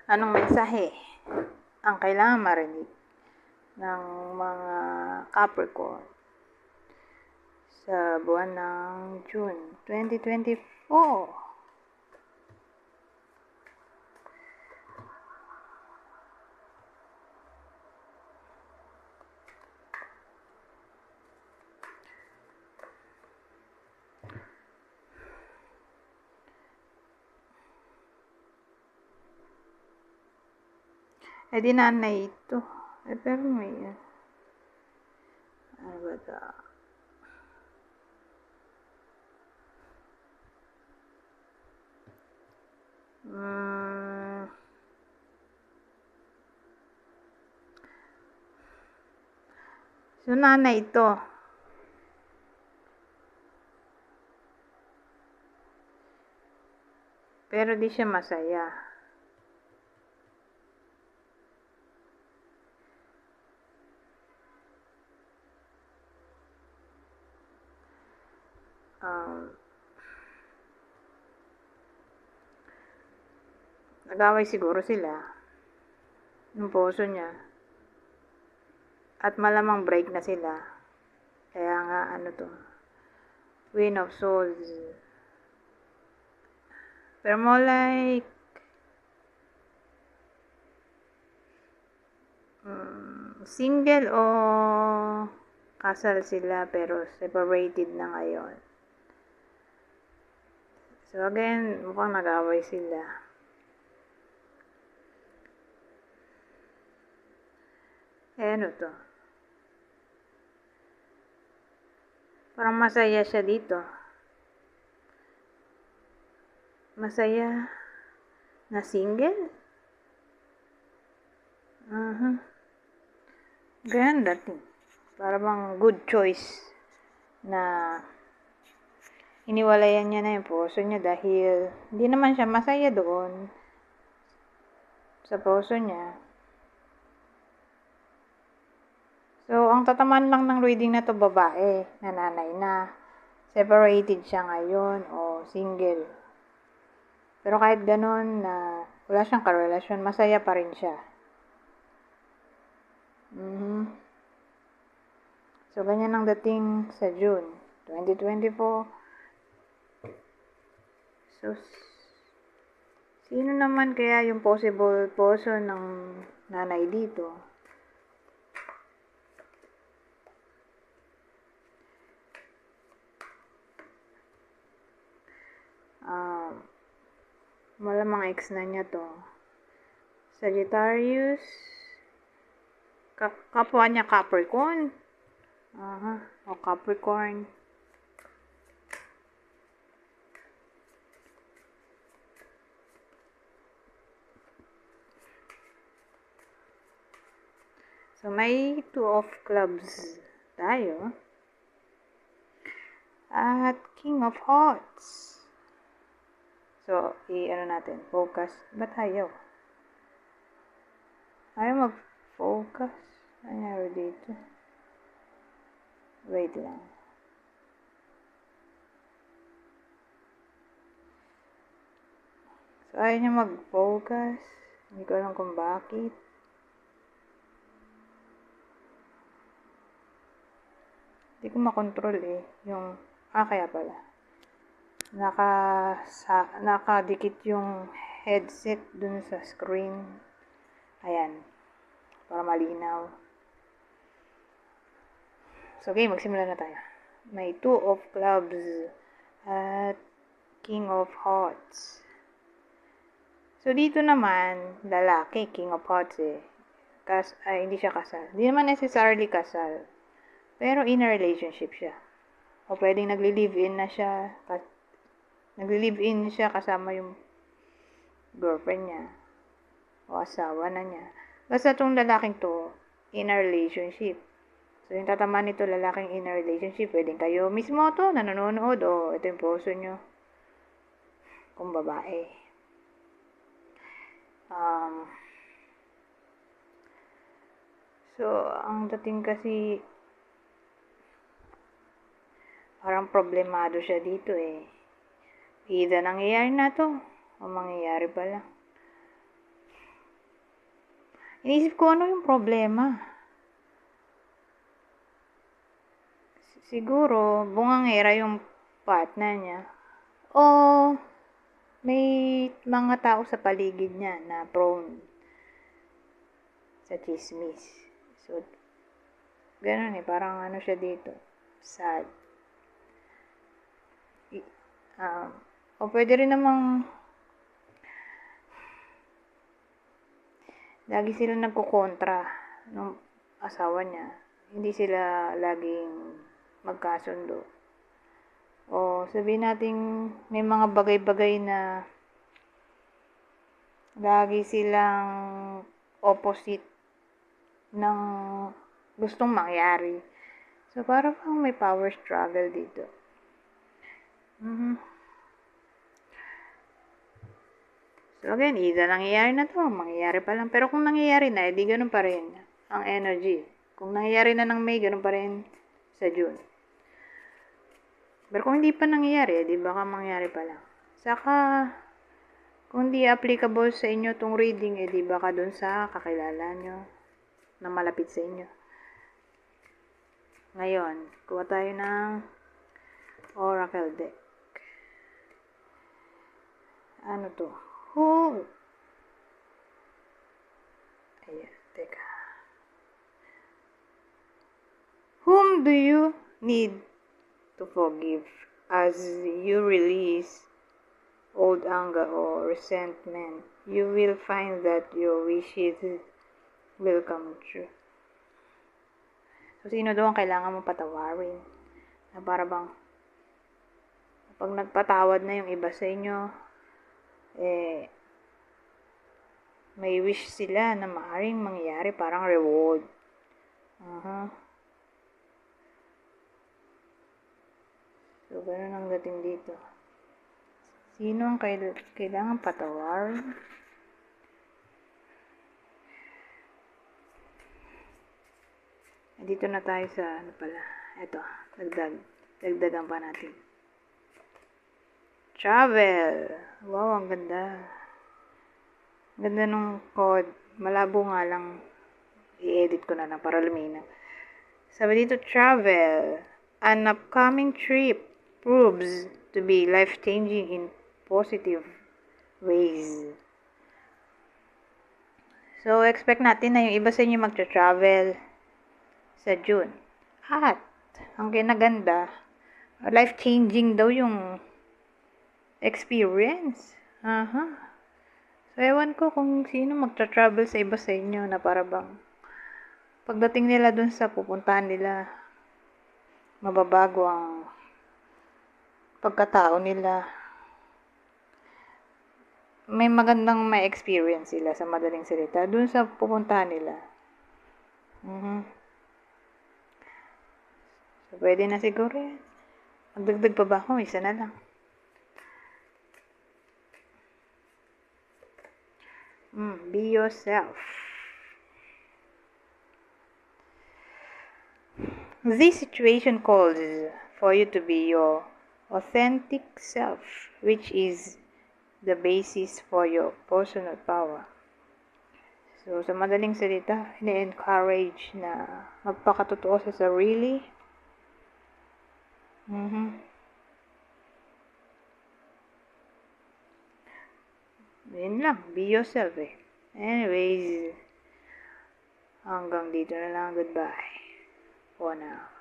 Anong mensahe ang kailangan marinig ng mga Capricorn sa buwan ng June 2024? Di nanay ito. Pero may ano ba ito? So, nanay ito. Pero di siya masaya. Nag-away siguro sila ng puso niya. At malamang break na sila. Kaya nga, Queen of Swords. Pero more like, single o kasal sila pero separated na ngayon. So again, mukhang nag-away sila. Ano to? Parang masaya siya dito. Masaya na single? Ganda din. Para bang good choice na iniwalayan niya na yung puso niya dahil hindi naman siya masaya doon sa puso niya. So, ang tataman lang ng reading na to babae, na nanay na. Separated siya ngayon o single. Pero kahit ganun na wala siyang karelasyon, masaya pa rin siya. So, ganyan ang dating sa June 2024. So, sino naman kaya yung possible puso ng nanay dito? Malamang ex na niya to. Sagittarius. Kapwa niya Capricorn. O Capricorn. So, may 2 of clubs tayo. At King of Hearts. So, natin, focus. Ba't ayaw? Ayaw mag-focus. Nangyari dito. Wait lang. So, ayaw niya mag-focus. Hindi ko alam kung bakit. Hindi ko makontrol yung, kaya pala. Nakadikit yung headset dun sa screen. Ayan. Para malinaw. So, okay, magsimula na tayo. May 2 of clubs at King of Hearts. So, dito naman, lalaki, King of Hearts hindi siya kasal. Hindi naman necessarily kasal. Pero in a relationship siya. O pwedeng nagli-live-in na siya. Nagli-live-in siya kasama yung girlfriend niya. O asawa na niya. Basta itong lalaking to, in a relationship. So, yung tatama nito, lalaking in a relationship, pwedeng kayo mismo to, nanonood, o ito yung puso nyo. Kung babae. So, ang dating kasi, parang problemado siya dito Either nangyayari na to, o mangyayari pala. Inisip ko, ano yung problema? Siguro, bungangera yung partner niya. O, may mga tao sa paligid niya na prone sa chismis. So, ganun parang ano siya dito. Sad. O pwede rin namang lagi sila nagkukontra ng asawa niya. Hindi sila laging magkasundo. O sabihin natin may mga bagay-bagay na lagi silang opposite ng gustong mangyari. So parang may power struggle dito. So again, either nangyayari na to, mangyayari pa lang. Pero kung nangyayari na, edi ganun pa rin ang energy. Kung nangyayari na ng May, ganun pa rin sa June. Pero kung hindi pa nangyayari, edi baka mangyayari pa lang. Saka, kung hindi applicable sa inyo tong reading, edi baka dun sa kakilala nyo na malapit sa inyo. Ngayon, kuha tayo ng Oracle deck. Ano to? Ayan, teka. Whom do you need to forgive as you release old anger or resentment? You will find that your wishes will come true. So, sino doon kailangan mong patawarin? Na para bang pag nagpatawad na yung iba sa inyo, may wish sila na maaaring mangyari, parang reward. So, ganun ang dating dito. Sino ang kailangan patawarin? Dito na tayo sa, ito, dagdagan pa natin. Travel. Wow, ang ganda. Ganda nung code. Malabo nga lang. I-edit ko na lang para lumina. Sabi dito, travel. An upcoming trip proves to be life-changing in positive ways. So, expect natin na yung iba sa inyo magta-travel sa June. At, ang kinaganda, life-changing daw yung experience. So, ewan ko kung sino magta-travel sa iba sa inyo na para bang pagdating nila dun sa pupuntahan nila, mababago ang pagkatao nila. May magandang may experience sila sa madaling salita dun sa pupuntahan nila. So, pwede na siguro yan. Magdagdag pa ba ako? Isa na lang. Be yourself. This situation calls for you to be your authentic self, which is the basis for your personal power. So, sa madaling salita, ina-encourage na magpakatotoo sa sarili. Yun lang, be yourself Anyways, hanggang dito na lang. Goodbye for now.